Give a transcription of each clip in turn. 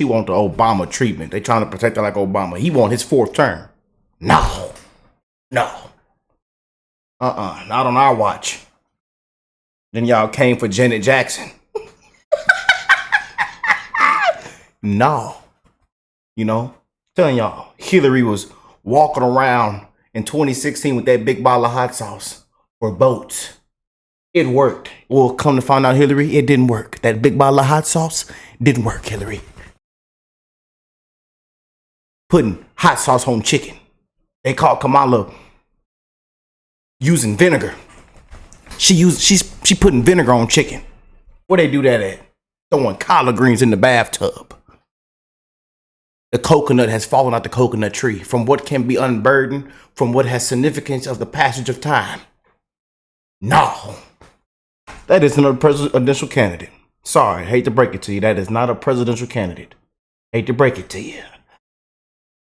She want the Obama treatment. They trying to protect her like Obama. He want his 4th term. No. Not on our watch. Then y'all came for Janet Jackson. No. You know, telling y'all, Hillary was walking around in 2016 with that big bottle of hot sauce for votes. It worked. Well, come to find out, Hillary, it didn't work. That big bottle of hot sauce didn't work, Hillary. Putting hot sauce on chicken. They called Kamala using vinegar. She's putting vinegar on chicken. Where they do that at? Throwing collard greens in the bathtub. The coconut has fallen out the coconut tree from what can be unburdened, from what has significance of the passage of time. No. That isn't a presidential candidate. Sorry, hate to break it to you. That is not a presidential candidate. Hate to break it to you.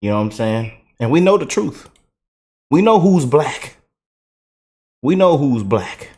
You know what I'm saying? And we know the truth. We know who's black. We know who's black.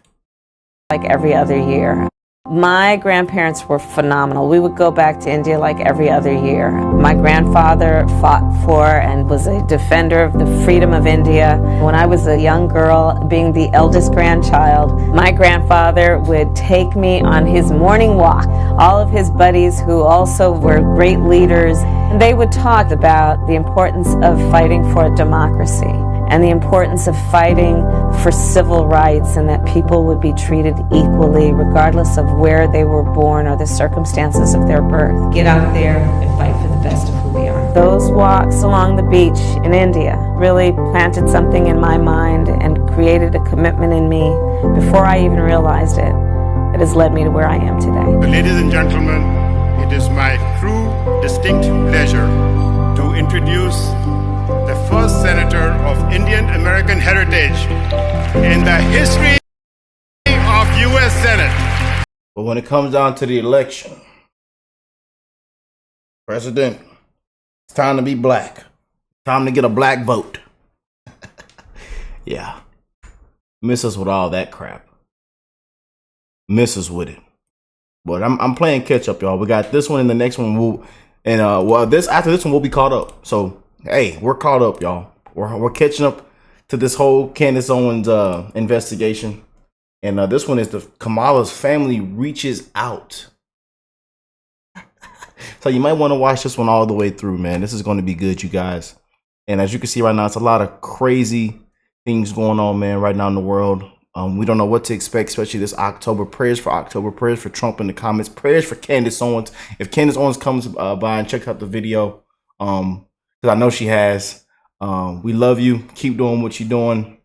Like every other year. My grandparents were phenomenal. We would go back to India like every other year. My grandfather fought for and was a defender of the freedom of India. When I was a young girl, being the eldest grandchild, my grandfather would take me on his morning walk. All of his buddies who also were great leaders, and they would talk about the importance of fighting for democracy and the importance of fighting for civil rights and that people would be treated equally regardless of where they were born or the circumstances of their birth. Get out there and fight for the best of who we are. Those walks along the beach in India really planted something in my mind and created a commitment in me before I even realized it that has led me to where I am today. Ladies and gentlemen, it is my true distinct pleasure to introduce the first senator of Indian American heritage in the history of U.S. Senate. But when it comes down to the election, President, it's time to be black. Time to get a black vote. Yeah. Miss us with all that crap. Miss us with it. But I'm playing catch up, y'all. We got this one and the next one. After this one, we'll be caught up. So, hey, we're caught up, y'all. We're catching up to this whole Candace Owens investigation. And this one is the Kamala's family reaches out. So you might want to watch this one all the way through, man. This is going to be good, you guys. And as you can see right now, it's a lot of crazy things going on, man, right now in the world. We don't know what to expect, especially this October. Prayers for Trump in the comments. Prayers for Candace Owens. If Candace Owens comes by and checks out the video, because I know she has, we love you. Keep doing what you're doing.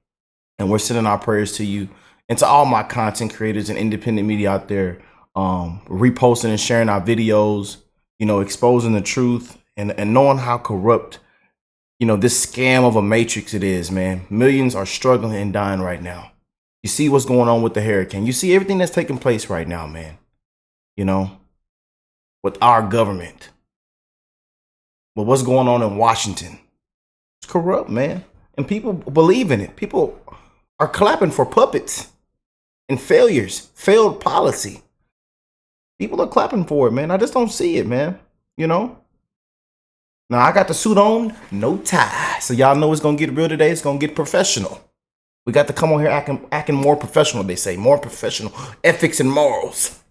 And we're sending our prayers to you and to all my content creators and independent media out there, reposting and sharing our videos, you know, exposing the truth and knowing how corrupt, you know, this scam of a matrix it is, man. Millions are struggling and dying right now. You see what's going on with the hurricane. You see everything that's taking place right now, man. You know, with our government. But what's going on in Washington? It's corrupt, man. And people believe in it. People are clapping for puppets and failures, failed policy. People are clapping for it, man. I just don't see it, man. You know? Now, I got the suit on, no tie. So y'all know it's going to get real today. It's going to get professional. We got to come on here acting more professional, they say. More professional. Ethics and morals.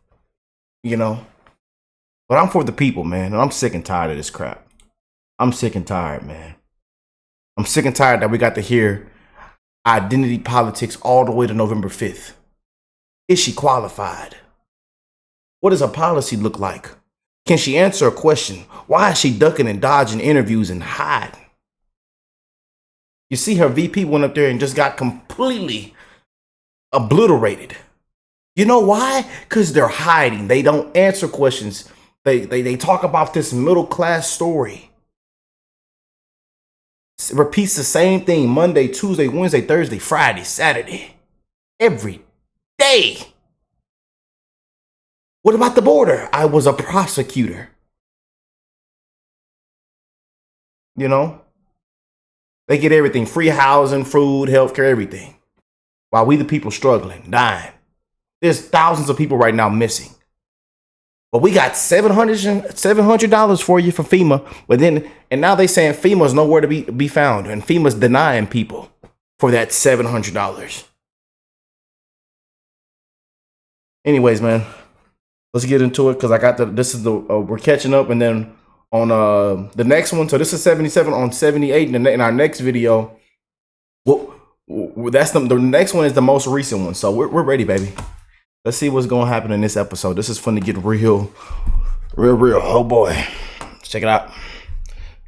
You know? But I'm for the people, man. And I'm sick and tired of this crap. I'm sick and tired, man. I'm sick and tired that we got to hear identity politics all the way to November 5th. Is she qualified? What does her policy look like? Can she answer a question? Why is she ducking and dodging interviews and hiding? You see, her VP went up there and just got completely obliterated. You know why? Because they're hiding. They don't answer questions. They talk about this middle class story. It repeats the same thing Monday, Tuesday, Wednesday, Thursday, Friday, Saturday. Every day. What about the border? I was a prosecutor. You know? They get everything. Free housing, food, healthcare, everything. While we the people struggling, dying. There's thousands of people right now missing. But we got $700 for you for FEMA. But then, and now they saying FEMA's nowhere to be found, and FEMA's denying people for that $700. Anyways, man, let's get into it because I got we're catching up, and then on the next one. So this is 77 on 78, and in our next video, that's the next one is the most recent one. So we're ready, baby. Let's see what's gonna happen in this episode. This is fun to get real. Oh boy, let's check it out.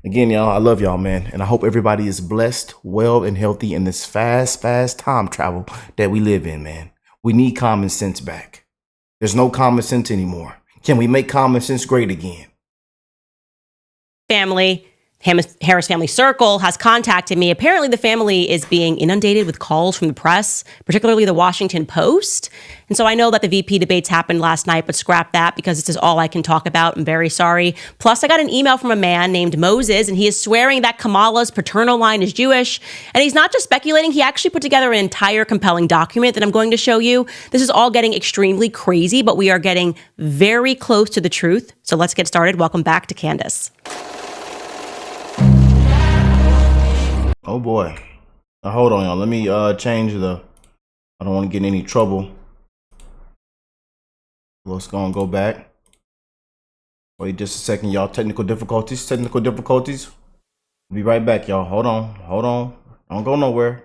Again, y'all, I love y'all, man, and I hope everybody is blessed, well, and healthy in this fast time travel that we live in, man. We need common sense back. There's no common sense anymore. Can we make common sense great again? Family, Harris Family Circle has contacted me. Apparently, the family is being inundated with calls from the press, particularly the Washington Post. And so I know that the VP debates happened last night, but scrap that because this is all I can talk about. I'm very sorry. Plus, I got an email from a man named Moses, and he is swearing that Kamala's paternal line is Jewish. And he's not just speculating. He actually put together an entire compelling document that I'm going to show you. This is all getting extremely crazy, but we are getting very close to the truth. So let's get started. Welcome back to Candace. Oh boy. Now, hold on, y'all. Let me change I don't want to get in any trouble. Let's go back. Wait just a second, y'all. Technical difficulties. We'll be right back, y'all. Hold on. Don't go nowhere,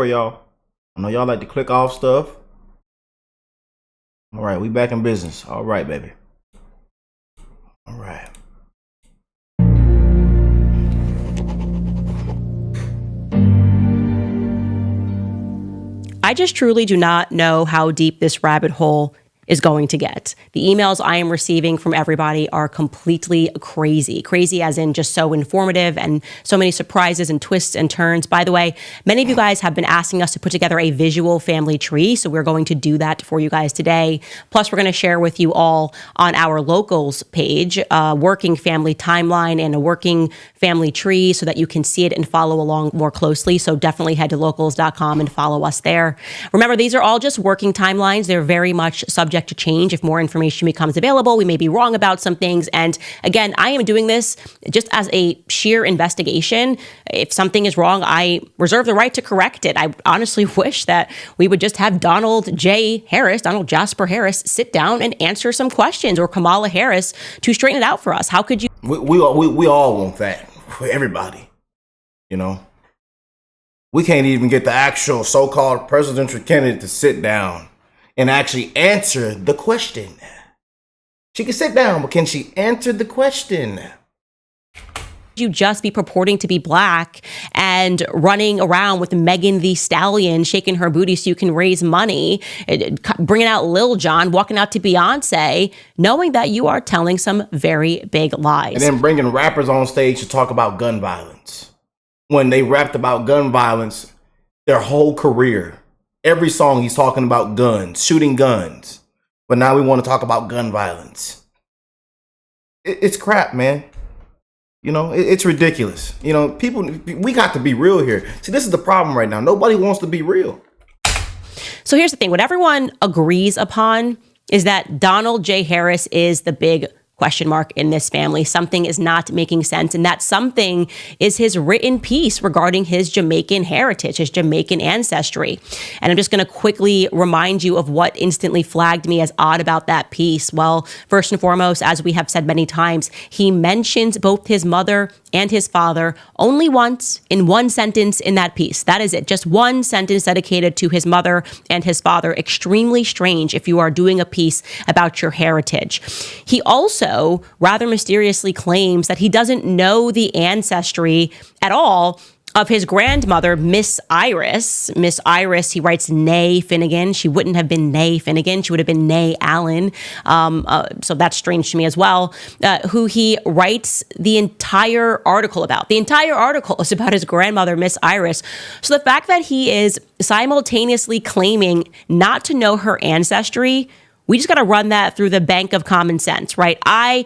y'all. I know y'all like to click off stuff. All right, we back in business. All right, baby. All right. I just truly do not know how deep this rabbit hole is going to get. The emails I am receiving from everybody are completely crazy. Crazy as in just so informative and so many surprises and twists and turns. By the way, many of you guys have been asking us to put together a visual family tree, so we're going to do that for you guys today. Plus, we're going to share with you all on our locals page a working family timeline and a working family tree so that you can see it and follow along more closely. So definitely head to locals.com and follow us there. Remember, these are all just working timelines. They're very much subject to change. If more information becomes available, we may be wrong about some things. And again, I am doing this just as a sheer investigation. If something is wrong, I reserve the right to correct it. I honestly wish that we would just have Donald Jasper Harris, sit down and answer some questions, or Kamala Harris to straighten it out for us. How could you? We all want that for everybody. You know, we can't even get the actual so-called presidential candidate to sit down and actually answer the question. She can sit down, but can she answer the question? You just be purporting to be black and running around with Megan Thee Stallion, shaking her booty so you can raise money, bringing out Lil Jon, walking out to Beyonce, knowing that you are telling some very big lies. And then bringing rappers on stage to talk about gun violence. When they rapped about gun violence their whole career. Every song he's talking about guns, shooting guns. But now we want to talk about gun violence. It's crap, man. You know, it's ridiculous. You know, we got to be real here. See, this is the problem right now. Nobody wants to be real. So here's the thing. What everyone agrees upon is that Donald J. Harris is the big question mark in this family. Something is not making sense. And that something is his written piece regarding his Jamaican heritage, his Jamaican ancestry. And I'm just going to quickly remind you of what instantly flagged me as odd about that piece. Well, first and foremost, as we have said many times, he mentions both his mother and his father only once in one sentence in that piece. That is it. Just one sentence dedicated to his mother and his father. Extremely strange if you are doing a piece about your heritage. He also rather mysteriously claims that he doesn't know the ancestry at all of his grandmother, Miss Iris. Miss Iris, he writes, Nay Finnegan. She wouldn't have been Nay Finnegan. She would have been Nay Allen. So that's strange to me as well. Who he writes the entire article about. The entire article is about his grandmother, Miss Iris. So the fact that he is simultaneously claiming not to know her ancestry we just got to run that through the bank of common sense, right? I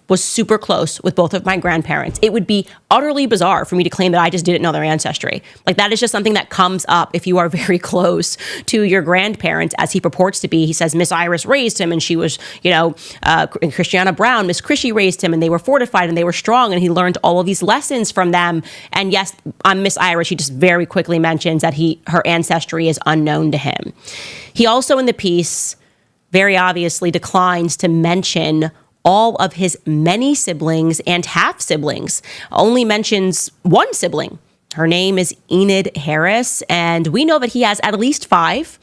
was super close with both of my grandparents. It would be utterly bizarre for me to claim that I just didn't know their ancestry. Like, that is just something that comes up if you are very close to your grandparents, as he purports to be. He says Miss Iris raised him, and she was, Christiana Brown, Miss Chrissy raised him, and they were fortified and they were strong, and he learned all of these lessons from them. And yes, on Miss Iris, he just very quickly mentions that her ancestry is unknown to him. He also, in the piece, very obviously declines to mention all of his many siblings and half siblings, only mentions one sibling. Her name is Enid Harris, and we know that he has at least 5.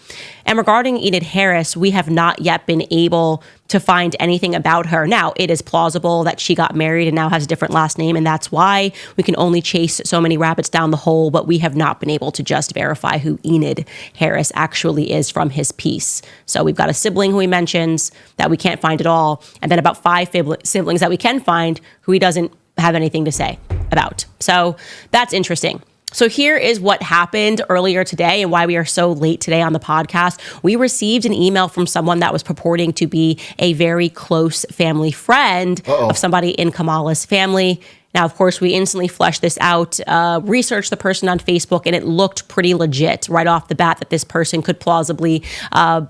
And regarding Enid Harris, we have not yet been able to find anything about her. Now, it is plausible that she got married and now has a different last name, and that's why we can only chase so many rabbits down the hole, but we have not been able to just verify who Enid Harris actually is from his piece. So we've got a sibling who he mentions that we can't find at all, and then about 5 siblings that we can find who he doesn't have anything to say about. So that's interesting. So here is what happened earlier today and why we are so late today on the podcast. We received an email from someone that was purporting to be a very close family friend of somebody in Kamala's family. Now, of course, we instantly fleshed this out, researched the person on Facebook, and it looked pretty legit right off the bat that this person could plausibly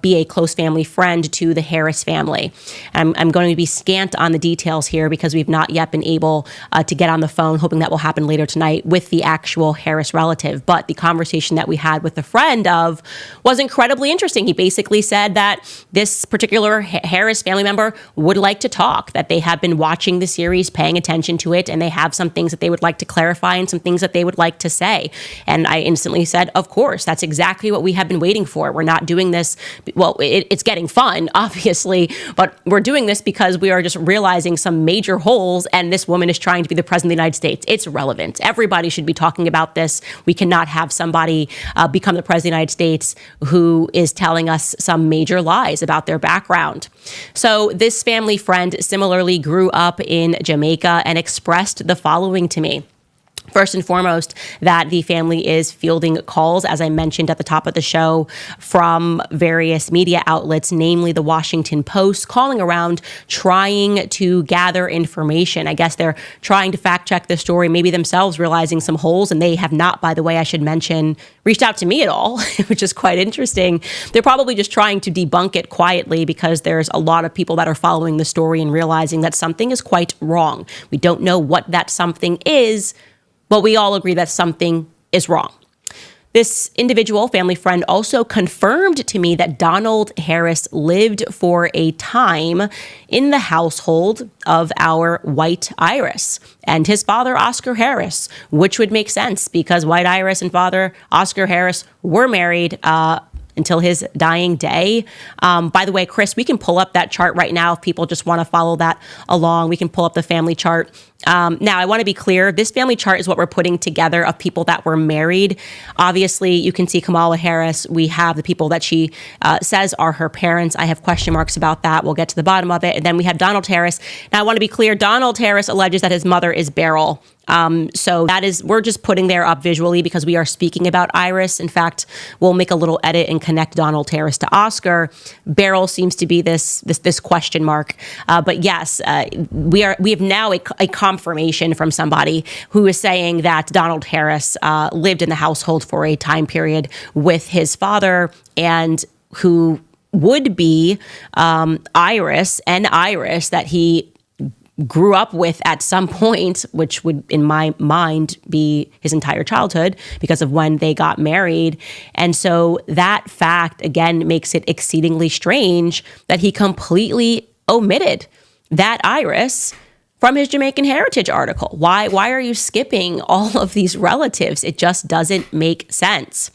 be a close family friend to the Harris family. I'm going to be scant on the details here because we've not yet been able to get on the phone, hoping that will happen later tonight, with the actual Harris relative. But the conversation that we had with the friend of was incredibly interesting. He basically said that this particular Harris family member would like to talk, that they have been watching the series, paying attention to it, and they have some things that they would like to clarify and some things that they would like to say. And I instantly said, of course, that's exactly what we have been waiting for. We're not doing this. Well, it's getting fun, obviously, but we're doing this because we are just realizing some major holes, and this woman is trying to be the president of the United States. It's relevant. Everybody should be talking about this. We cannot have somebody become the president of the United States who is telling us some major lies about their background. So this family friend similarly grew up in Jamaica and expressed the following to me. First and foremost, that the family is fielding calls, as I mentioned at the top of the show, from various media outlets, namely the Washington Post, calling around, trying to gather information. I guess they're trying to fact check the story, maybe themselves realizing some holes, and they have not, by the way, I should mention, reached out to me at all, which is quite interesting. They're probably just trying to debunk it quietly because there's a lot of people that are following the story and realizing that something is quite wrong. We don't know what that something is, but we all agree that something is wrong. This individual family friend also confirmed to me that Donald Harris lived for a time in the household of our White Iris and his father, Oscar Harris, which would make sense because White Iris and father, Oscar Harris, were married until his dying day. By the way, Chris, we can pull up that chart right now if people just want to follow that along. We can pull up the family chart. Now, I want to be clear. This family chart is what we're putting together of people that were married. Obviously, you can see Kamala Harris. We have the people that she says are her parents. I have question marks about that. We'll get to the bottom of it. And then we have Donald Harris. Now, I want to be clear. Donald Harris alleges that his mother is Beryl. So that is, we're just putting there up visually because we are speaking about Iris. In fact, we'll make a little edit and connect Donald Harris to Oscar. Beryl seems to be this question mark. But yes, we have now a confirmation from somebody who is saying that Donald Harris lived in the household for a time period with his father, and who would be Iris that he grew up with at some point, which would, in my mind, be his entire childhood because of when they got married. And so that fact, again, makes it exceedingly strange that he completely omitted that Iris from his Jamaican Heritage article. Why are you skipping all of these relatives? It just doesn't make sense.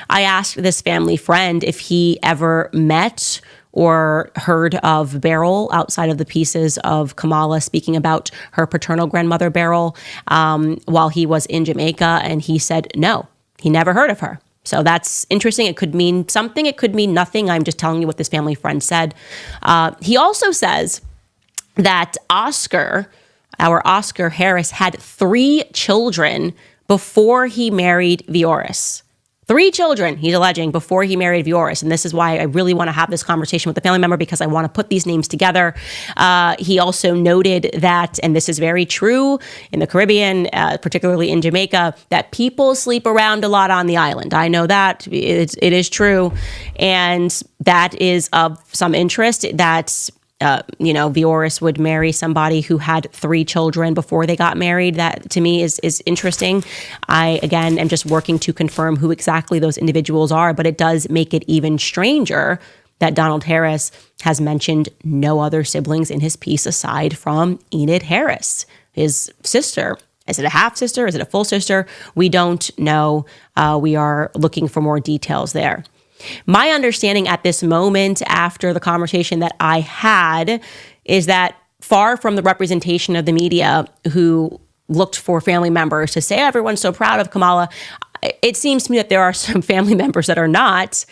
I asked this family friend if he ever met or heard of Beryl outside of the pieces of Kamala speaking about her paternal grandmother, Beryl, while he was in Jamaica. And he said, no, he never heard of her. So that's interesting. It could mean something. It could mean nothing. I'm just telling you what this family friend said. He also says that our Oscar Harris, had 3 children before he married Vioris. 3 children, he's alleging, before he married Vioris. And this is why I really want to have this conversation with the family member, because I want to put these names together. He also noted that, and this is very true in the Caribbean, particularly in Jamaica, that people sleep around a lot on the island. I know that it is true. And that is of some interest that Vioris would marry somebody who had 3 children before they got married. That to me is interesting. I, again, am just working to confirm who exactly those individuals are, but it does make it even stranger that Donald Harris has mentioned no other siblings in his piece aside from Enid Harris, his sister. Is it a half sister? Is it a full sister? We don't know. We are looking for more details there. My understanding at this moment, after the conversation that I had, is that far from the representation of the media who looked for family members to say everyone's so proud of Kamala, it seems to me that there are some family members that are not,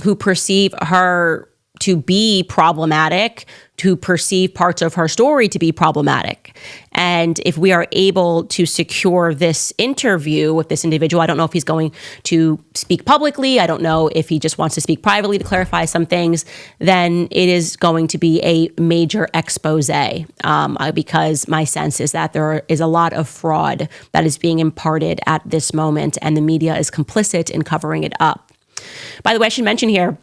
who perceive her to be problematic, to perceive parts of her story to be problematic. And if we are able to secure this interview with this individual, I don't know if he's going to speak publicly, I don't know if he just wants to speak privately to clarify some things, then it is going to be a major expose, because my sense is that there is a lot of fraud that is being imparted at this moment, and the media is complicit in covering it up. By the way, I should mention here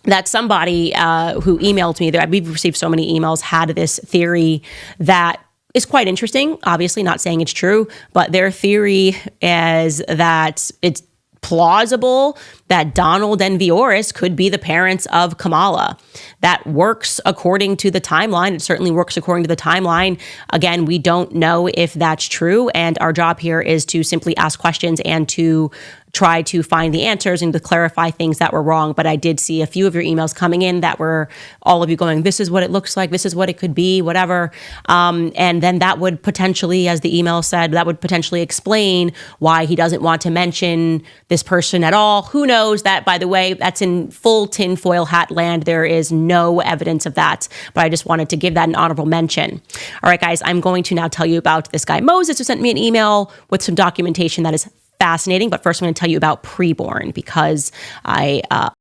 that somebody who emailed me, that we've received so many emails, had this theory that is quite interesting. Obviously, not saying it's true, but their theory is that it's plausible that Donald and Vioris could be the parents of Kamala. That works according to the timeline. It certainly works according to the timeline. Again, we don't know if that's true, and our job here is to simply ask questions and to try to find the answers and to clarify things that were wrong. But I did see a few of your emails coming in that were all of you going, this is what it looks like, this is what it could be, whatever. And then that would potentially, as the email said, that would potentially explain why he doesn't want to mention this person at all. Who knows? That, by the way, that's in full tinfoil hat land. There is no evidence of that. But I just wanted to give that an honorable mention. All right, guys, I'm going to now tell you about this guy, Moses, who sent me an email with some documentation that is fascinating. But first, I'm going to tell you about preborn, because that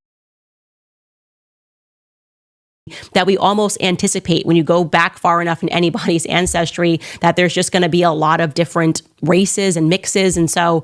we almost anticipate when you go back far enough in anybody's ancestry that there's just going to be a lot of different races and mixes. And so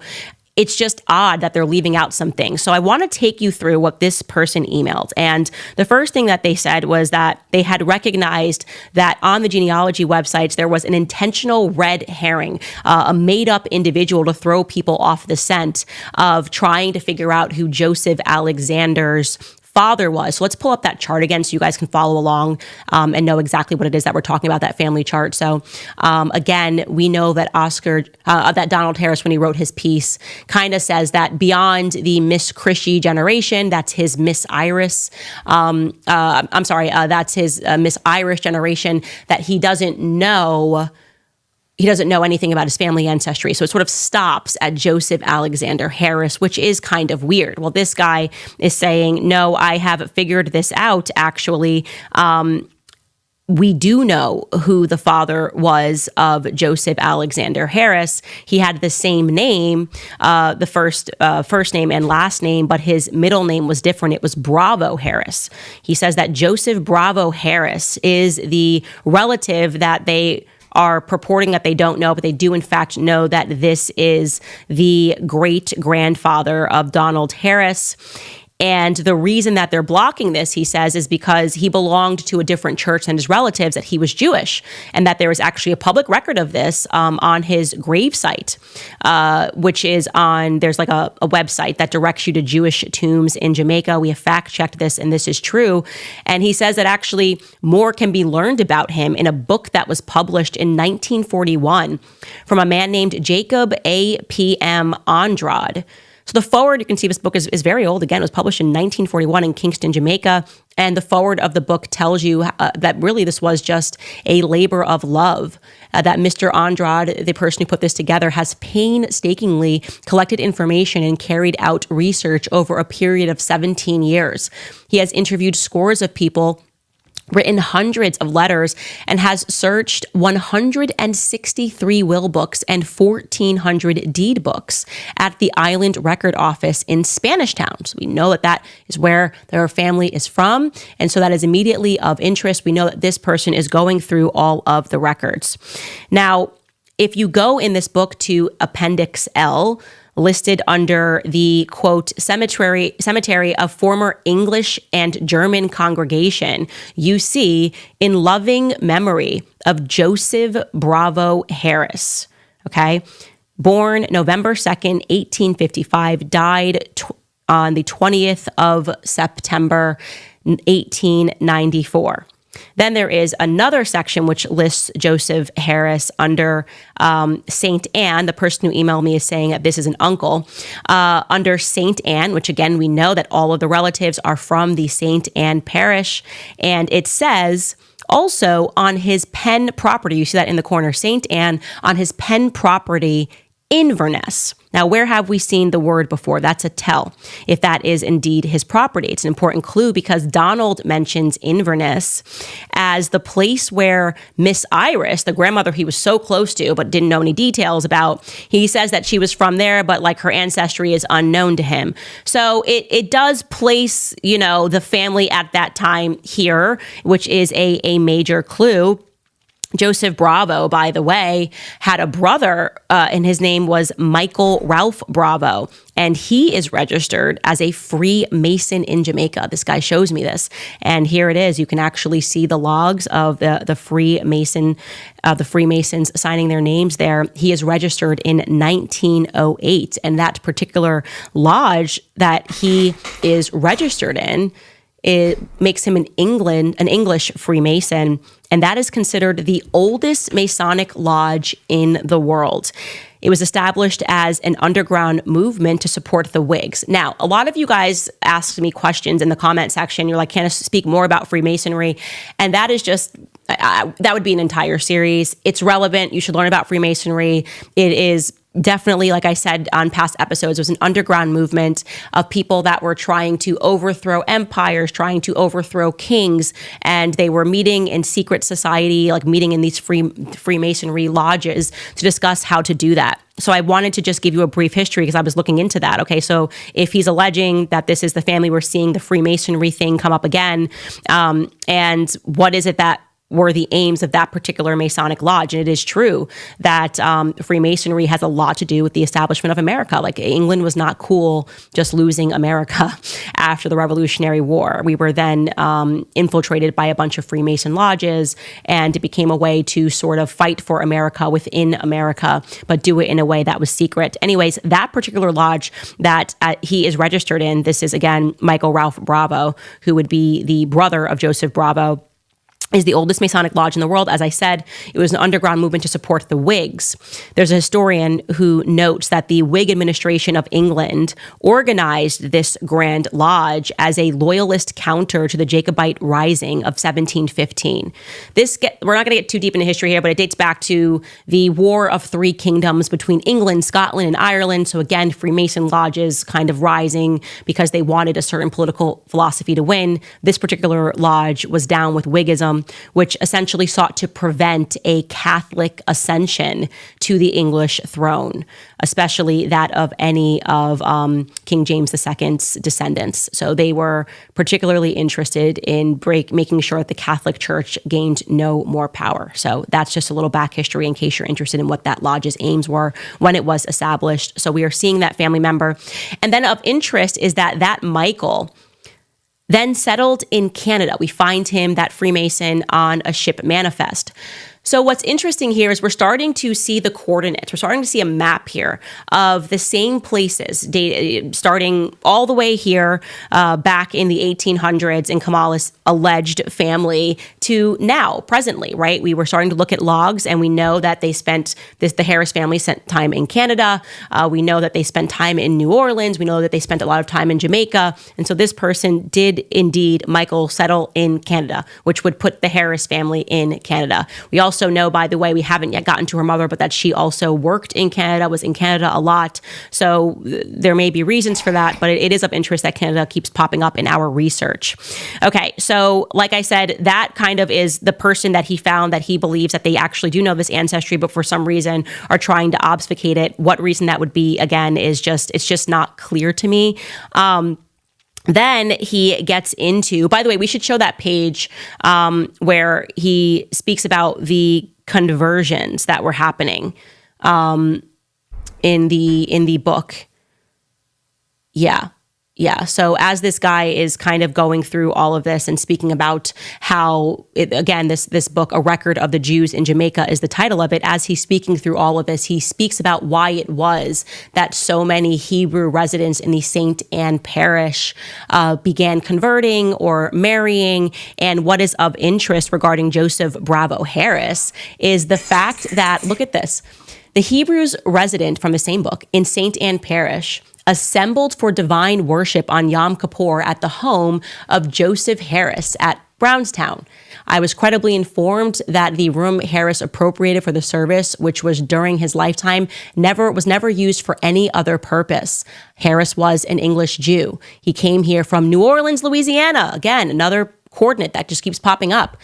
it's just odd that they're leaving out some things. So I want to take you through what this person emailed. And the first thing that they said was that they had recognized that on the genealogy websites, there was an intentional red herring, a made-up individual to throw people off the scent of trying to figure out who Joseph Alexander's father was. So let's pull up that chart again so you guys can follow along and know exactly what it is that we're talking about, that family chart. So again, we know that that Donald Harris, when he wrote his piece, kind of says that beyond the Miss Chrissy generation, that's his Miss Iris, that's his Miss Irish generation, that he doesn't know anything about his family ancestry. So it sort of stops at Joseph Alexander Harris, which is kind of weird. Well, this guy is saying, no, I have figured this out, actually. We do know who the father was of Joseph Alexander Harris. He had the same name, the first name and last name, but his middle name was different. It was Bravo Harris. He says that Joseph Bravo Harris is the relative that they are purporting that they don't know, but they do in fact know that this is the great-grandfather of Donald Harris. And the reason that they're blocking this, he says, is because he belonged to a different church than his relatives, that he was Jewish, and that there is actually a public record of this on his gravesite, which is there's like a website that directs you to Jewish tombs in Jamaica. We have fact-checked this, and this is true. And he says that actually more can be learned about him in a book that was published in 1941 from a man named Jacob A. P.M. Andrade. So the forward, you can see this book is very old. Again, it was published in 1941 in Kingston, Jamaica. And the forward of the book tells you that really this was just a labor of love, that Mr. Andrade, the person who put this together, has painstakingly collected information and carried out research over a period of 17 years. He has interviewed scores of people written hundreds of letters, and has searched 163 will books and 1,400 deed books at the Island Record Office in Spanish Town. So we know that that is where their family is from, and so that is immediately of interest. We know that this person is going through all of the records. Now, if you go in this book to Appendix L, listed under the, quote, cemetery of former English and German congregation, you see, in loving memory of Joseph Bravo Harris, okay? Born November 2nd, 1855, died on the 20th of September, 1894. Then there is another section which lists Joseph Harris under St. Anne. The person who emailed me is saying that this is an uncle. Under St. Anne, which again, we know that all of the relatives are from the St. Anne parish. And it says also on his Penn property, you see that in the corner, St. Anne, on his Penn property, Inverness. Now, where have we seen the word before? That's a tell, if that is indeed his property. It's an important clue because Donald mentions Inverness as the place where Miss Iris, the grandmother he was so close to but didn't know any details about, he says that she was from there, but like her ancestry is unknown to him. So it does place, you know, the family at that time here, which is a major clue. Joseph Bravo, by the way, had a brother, and his name was Michael Ralph Bravo, and he is registered as a Freemason in Jamaica. This guy shows me this, and here it is. You can actually see the logs of the Freemason, the Freemasons signing their names there. He is registered in 1908, and that particular lodge that he is registered in, it makes him an English Freemason, and that is considered the oldest Masonic lodge in the world. It was established as an underground movement to support the Whigs. Now, a lot of you guys asked me questions in the comment section. You're like, Candace, speak more about Freemasonry. And that is just, that would be an entire series. It's relevant. You should learn about Freemasonry. It is definitely, like I said on past episodes, it was an underground movement of people that were trying to overthrow empires, trying to overthrow kings, and they were meeting in secret society, like meeting in these Freemasonry lodges to discuss how to do that. So I wanted to just give you a brief history because I was looking into that. Okay, so if he's alleging that this is the family, we're seeing the Freemasonry thing come up again, and what is it that were the aims of that particular Masonic lodge? And it is true that Freemasonry has a lot to do with the establishment of America. Like, England was not cool just losing America after the Revolutionary War. We were then infiltrated by a bunch of Freemason lodges, and it became a way to sort of fight for America within America, but do it in a way that was secret. Anyways, that particular lodge that he is registered in, this is again Michael Ralph Bravo, who would be the brother of Joseph Bravo, is the oldest Masonic lodge in the world. As I said, it was an underground movement to support the Whigs. There's a historian who notes that the Whig administration of England organized this Grand Lodge as a loyalist counter to the Jacobite Rising of 1715. We're not going to get too deep into history here, but it dates back to the War of Three Kingdoms between England, Scotland, and Ireland. So again, Freemason lodges kind of rising because they wanted a certain political philosophy to win. This particular lodge was down with Whiggism, which essentially sought to prevent a Catholic ascension to the English throne, especially that of any of King James II's descendants. So they were particularly interested in making sure that the Catholic Church gained no more power. So that's just a little back history in case you're interested in what that lodge's aims were when it was established. So we are seeing that family member. And then of interest is that Michael then settled in Canada. We find him, that Freemason, on a ship manifest. So what's interesting here is we're starting to see the coordinates. We're starting to see a map here of the same places, starting all the way here back in the 1800s in Kamala's alleged family to now, presently, right? We were starting to look at logs, and we know that they spent the Harris family spent time in Canada. We know that they spent time in New Orleans. We know that they spent a lot of time in Jamaica. And so this person did indeed, Michael, settle in Canada, which would put the Harris family in Canada. We also know, by the way, we haven't yet gotten to her mother, but that she also worked in Canada, was in Canada a lot. So there may be reasons for that, but it is of interest that Canada keeps popping up in our research. Okay, so like I said, that kind of is the person that he found that he believes that they actually do know this ancestry, but for some reason are trying to obfuscate it. What reason that would be, again, is it's just not clear to me. Then he gets into, by the way, we should show that page where he speaks about the conversions that were happening in the book. Yeah. So as this guy is kind of going through all of this and speaking about how, this book, A Record of the Jews in Jamaica, is the title of it. As he's speaking through all of this, he speaks about why it was that so many Hebrew residents in the St. Anne parish began converting or marrying. And what is of interest regarding Joseph Bravo Harris is the fact that, look at this, the Hebrews resident from the same book in St. Anne parish assembled for divine worship on Yom Kippur at the home of Joseph Harris at Brownstown. I was credibly informed that the room Harris appropriated for the service, which was during his lifetime, was never used for any other purpose. Harris was an English Jew. He came here from New Orleans, Louisiana. Again, another coordinate that just keeps popping up.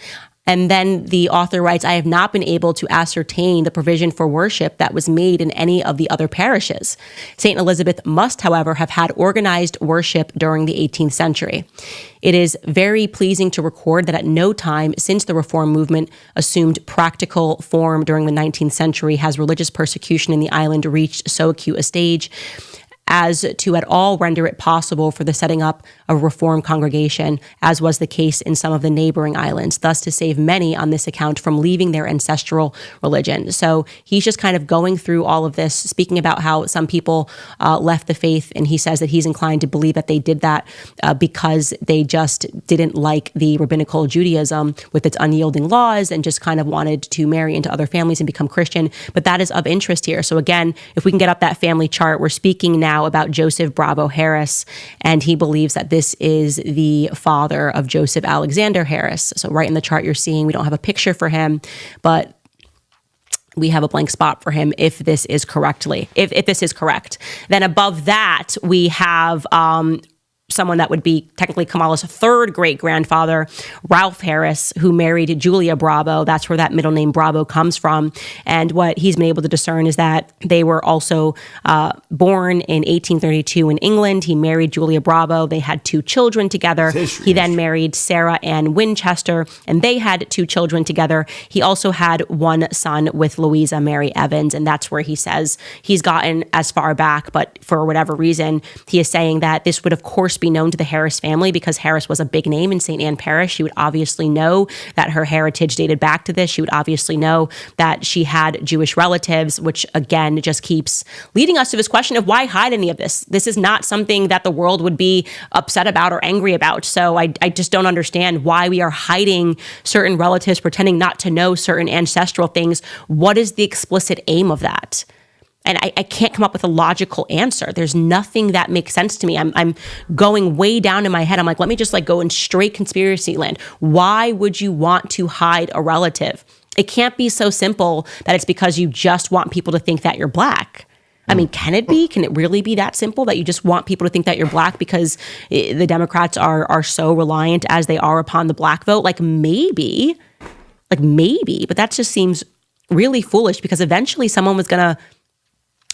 And then the author writes, I have not been able to ascertain the provision for worship that was made in any of the other parishes. St. Elizabeth must, however, have had organized worship during the 18th century. It is very pleasing to record that at no time since the Reform movement assumed practical form during the 19th century has religious persecution in the island reached so acute a stage as to at all render it possible for the setting up of a Reformed congregation, as was the case in some of the neighboring islands, thus to save many on this account from leaving their ancestral religion. So he's just kind of going through all of this, speaking about how some people left the faith, and he says that he's inclined to believe that they did that because they just didn't like the rabbinical Judaism with its unyielding laws and just kind of wanted to marry into other families and become Christian. But that is of interest here. So again, if we can get up that family chart, we're speaking now about Joseph Bravo Harris, and he believes that this is the father of Joseph Alexander Harris. So right in the chart you're seeing, we don't have a picture for him, but we have a blank spot for him if this is if this is correct. Then above that, we have someone that would be technically Kamala's third great-grandfather, Ralph Harris, who married Julia Bravo. That's where that middle name Bravo comes from. And what he's been able to discern is that they were also born in 1832 in England. He married Julia Bravo. They had 2 children together. He then married Sarah Ann Winchester, and they had 2 children together. He also had 1 son with Louisa Mary Evans, and that's where he says he's gotten as far back, but for whatever reason, he is saying that this would, of course, be known to the Harris family because Harris was a big name in St. Anne Parish. She would obviously know that her heritage dated back to this. She would obviously know that she had Jewish relatives, which again just keeps leading us to this question of why hide any of this? This is not something that the world would be upset about or angry about. So I just don't understand why we are hiding certain relatives, pretending not to know certain ancestral things. What is the explicit aim of that? And I can't come up with a logical answer. There's nothing that makes sense to me. I'm going way down in my head. I'm like, let me just go in straight conspiracy land. Why would you want to hide a relative? It can't be so simple that it's because you just want people to think that you're Black. I mean, can it be? Can it really be that simple that you just want people to think that you're Black because the Democrats are so reliant as they are upon the Black vote? Maybe, but that just seems really foolish because eventually someone was going to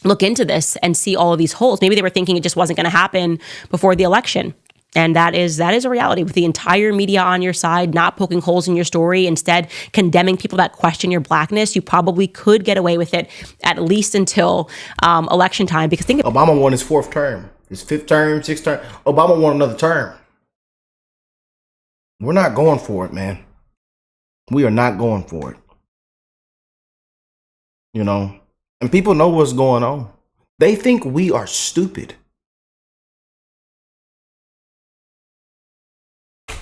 look into this and see all of these holes. Maybe they were thinking it just wasn't going to happen before the election. And that is a reality with the entire media on your side, not poking holes in your story, instead condemning people that question your Blackness. You probably could get away with it at least until election time. Because Obama won his 4th term, his 5th term, 6th term. Obama won another term. We're not going for it, man. We are not going for it. And people know what's going on. They think we are stupid. Think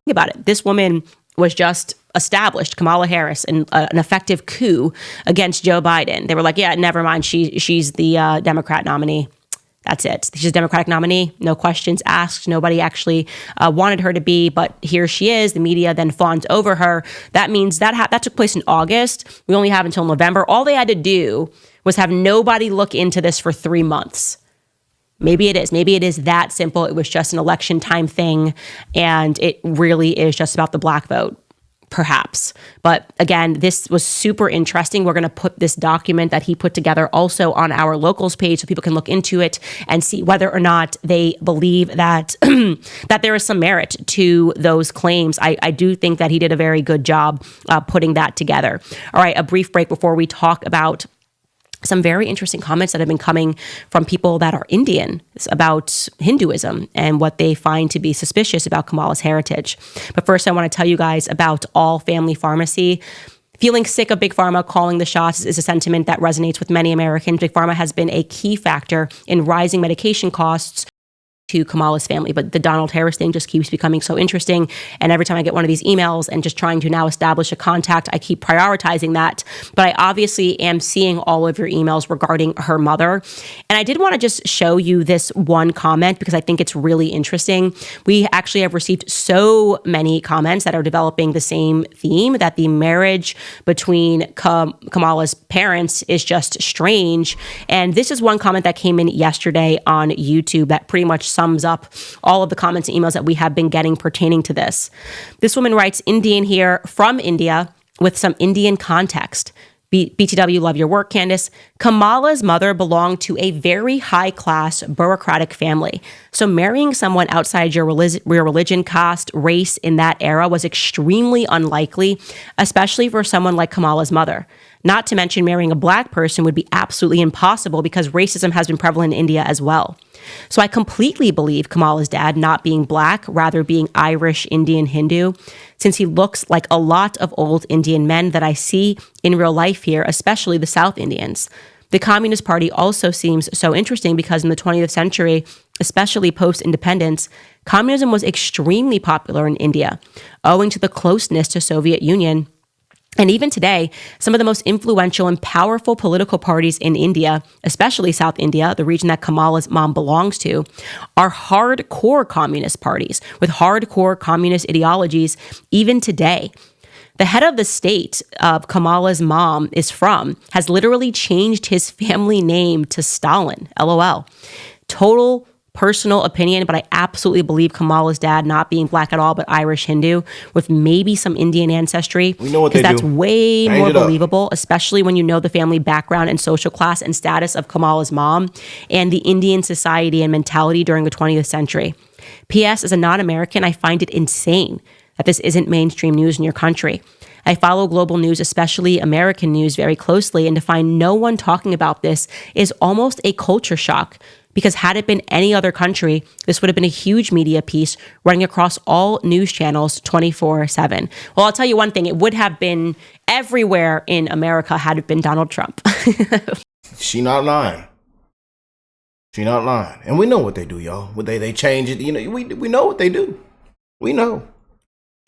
about it. This woman was just established Kamala Harris in an effective coup against Joe Biden. They were like, yeah, never mind. She's the Democrat nominee. That's it. She's a Democratic nominee. No questions asked. Nobody actually wanted her to be, but here she is. The media then fawns over her. That means that took place in August. We only have until November. All they had to do was have nobody look into this for 3 months. Maybe it is. Maybe it is that simple. It was just an election time thing, and it really is just about the black vote. Perhaps. But again, this was super interesting. We're going to put this document that he put together also on our locals page so people can look into it and see whether or not they believe that that there is some merit to those claims. I do think that he did a very good job putting that together. All right, a brief break before we talk about some very interesting comments that have been coming from people that are Indian about Hinduism and what they find to be suspicious about Kamala's heritage. But first, I want to tell you guys about All Family Pharmacy. Feeling sick of Big Pharma calling the shots is a sentiment that resonates with many Americans. Big Pharma has been a key factor in rising medication costs to Kamala's family. But the Donald Harris thing just keeps becoming so interesting. And every time I get one of these emails and just trying to now establish a contact, I keep prioritizing that. But I obviously am seeing all of your emails regarding her mother. And I did want to just show you this one comment because I think it's really interesting. We actually have received so many comments that are developing the same theme, that the marriage between Kamala's parents is just strange. And this is one comment that came in yesterday on YouTube that pretty much sums up all of the comments and emails that we have been getting pertaining to this. This woman writes, Indian here from India with some Indian context. BTW, love your work, Candace. Kamala's mother belonged to a very high-class bureaucratic family. So marrying someone outside your religion, caste, race in that era was extremely unlikely, especially for someone like Kamala's mother. Not to mention marrying a black person would be absolutely impossible because racism has been prevalent in India as well. So I completely believe Kamala's dad not being black, rather being Irish, Indian, Hindu, since he looks like a lot of old Indian men that I see in real life here, especially the South Indians. The Communist Party also seems so interesting because in the 20th century, especially post-independence, communism was extremely popular in India, owing to the closeness to Soviet Union. And even today, some of the most influential and powerful political parties in India, especially South India, the region that Kamala's mom belongs to, are hardcore communist parties with hardcore communist ideologies even today. The head of the state of Kamala's mom is from has literally changed his family name to Stalin, LOL. Total personal opinion, but I absolutely believe Kamala's dad not being black at all, but Irish Hindu with maybe some Indian ancestry. We know what they do. That's way more believable, especially when you know the family background and social class and status of Kamala's mom and the Indian society and mentality during the 20th century. P.S. As a non-American, I find it insane that this isn't mainstream news in your country. I follow global news, especially American news, very closely, and to find no one talking about this is almost a culture shock. Because had it been any other country, this would have been a huge media piece running across all news channels 24/7. Well, I'll tell you one thing. It would have been everywhere in America had it been Donald Trump. She not lying. She not lying. And we know what they do, y'all. They change it. You know, we know what they do. We know.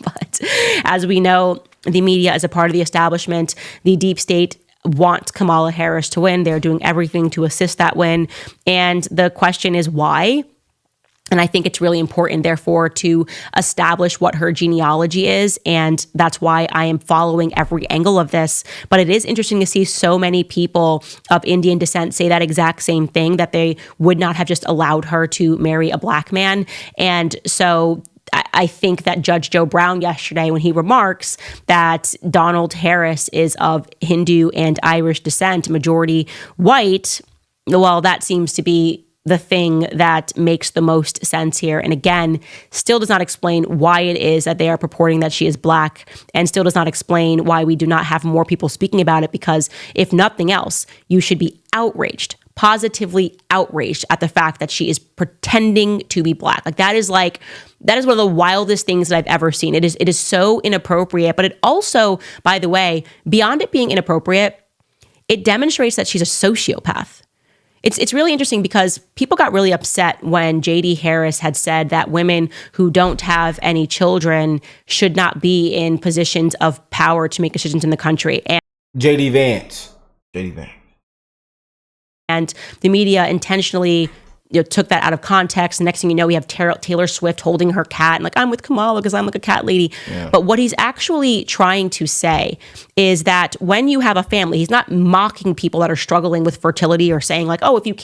But as we know, the media is a part of the establishment. The deep state want Kamala Harris to win. They're doing everything to assist that win. And the question is why? And I think it's really important, therefore, to establish what her genealogy is. And that's why I am following every angle of this. But it is interesting to see so many people of Indian descent say that exact same thing, that they would not have just allowed her to marry a black man. And so I think that Judge Joe Brown yesterday, when he remarks that Donald Harris is of Hindu and Irish descent, majority white, well, that seems to be the thing that makes the most sense here. And again, still does not explain why it is that they are purporting that she is black, and still does not explain why we do not have more people speaking about it, because if nothing else, you should be outraged, positively outraged at the fact that she is pretending to be black. That is one of the wildest things that I've ever seen. It is so inappropriate, but it also, by the way, beyond it being inappropriate, it demonstrates that she's a sociopath. It's really interesting because people got really upset when J.D. Harris had said that women who don't have any children should not be in positions of power to make decisions in the country. And JD Vance. And the media intentionally took that out of context. The next thing you know, we have Taylor Swift holding her cat and like, I'm with Kamala because I'm like a cat lady. Yeah. But what he's actually trying to say is that when you have a family, he's not mocking people that are struggling with fertility or saying like, oh, if you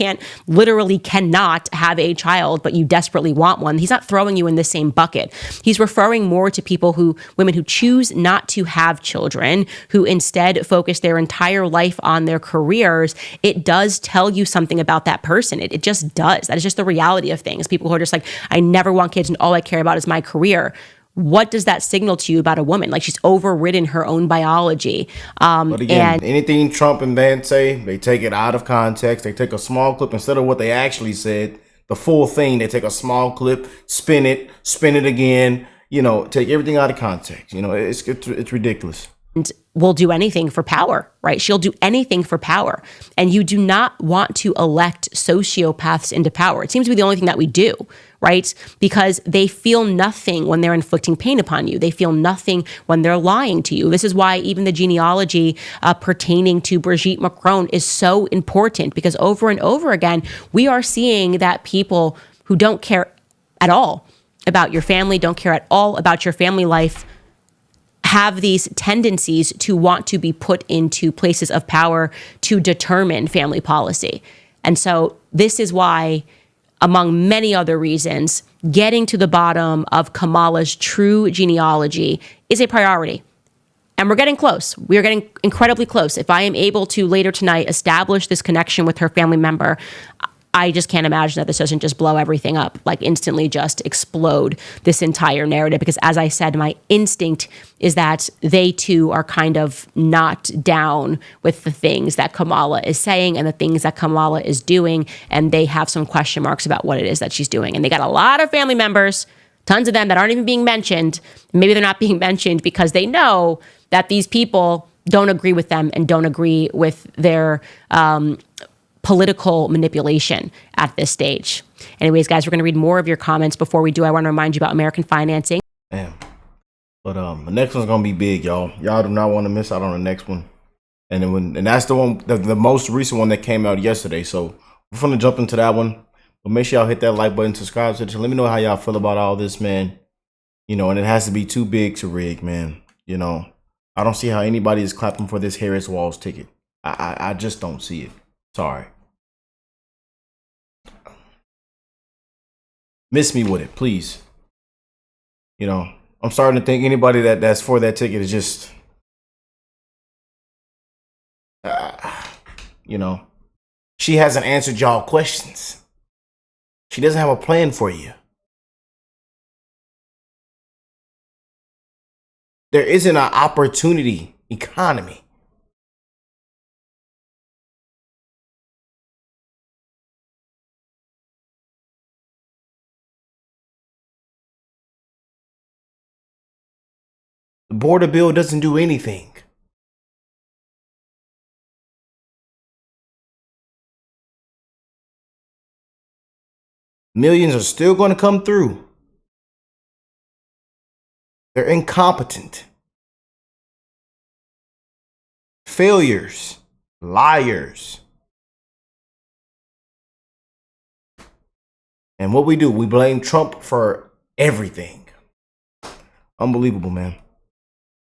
literally cannot have a child, but you desperately want one, he's not throwing you in the same bucket. He's referring more to women who choose not to have children, who instead focus their entire life on their careers. It does tell you something about that person. It just does. That is just the reality of things. People who are just like, I never want kids and all I care about is my career. What does that signal to you about a woman? Like she's overridden her own biology. But again, anything Trump and Vance say, they take it out of context. They take a small clip instead of what they actually said, the full thing. They take a small clip, spin it again, take everything out of context. It's ridiculous. And will do anything for power, right? She'll do anything for power. And you do not want to elect sociopaths into power. It seems to be the only thing that we do, right? Because they feel nothing when they're inflicting pain upon you. They feel nothing when they're lying to you. This is why even the genealogy pertaining to Brigitte Macron is so important, because over and over again, we are seeing that people who don't care at all about your family, don't care at all about your family life, have these tendencies to want to be put into places of power to determine family policy. And so this is why, among many other reasons, getting to the bottom of Kamala's true genealogy is a priority. And we're getting close. We are getting incredibly close. If I am able to later tonight establish this connection with her family member, I just can't imagine that this doesn't just blow everything up, like instantly just explode this entire narrative. Because as I said, my instinct is that they too are kind of not down with the things that Kamala is saying and the things that Kamala is doing. And they have some question marks about what it is that she's doing. And they got a lot of family members, tons of them that aren't even being mentioned. Maybe they're not being mentioned because they know that these people don't agree with them and don't agree with their political manipulation at this stage. Anyways, guys, we're going to read more of your comments. Before we do, I want to remind you about American financing. Damn. But the next one's going to be big, y'all. Y'all do not want to miss out on the next one. And that's the one, the most recent one that came out yesterday. So we're going to jump into that one. But make sure y'all hit that like button, subscribe to the channel. Let me know how y'all feel about all this, man. And it has to be too big to rig, man. I don't see how anybody is clapping for this Harris Walls ticket. I just don't see it. Sorry. Miss me with it, please. I'm starting to think anybody that's for that ticket is just, she hasn't answered y'all questions. She doesn't have a plan for you. There isn't an opportunity economy. The border bill doesn't do anything. Millions are still going to come through. They're incompetent. Failures. Liars. And what we do, we blame Trump for everything. Unbelievable, man.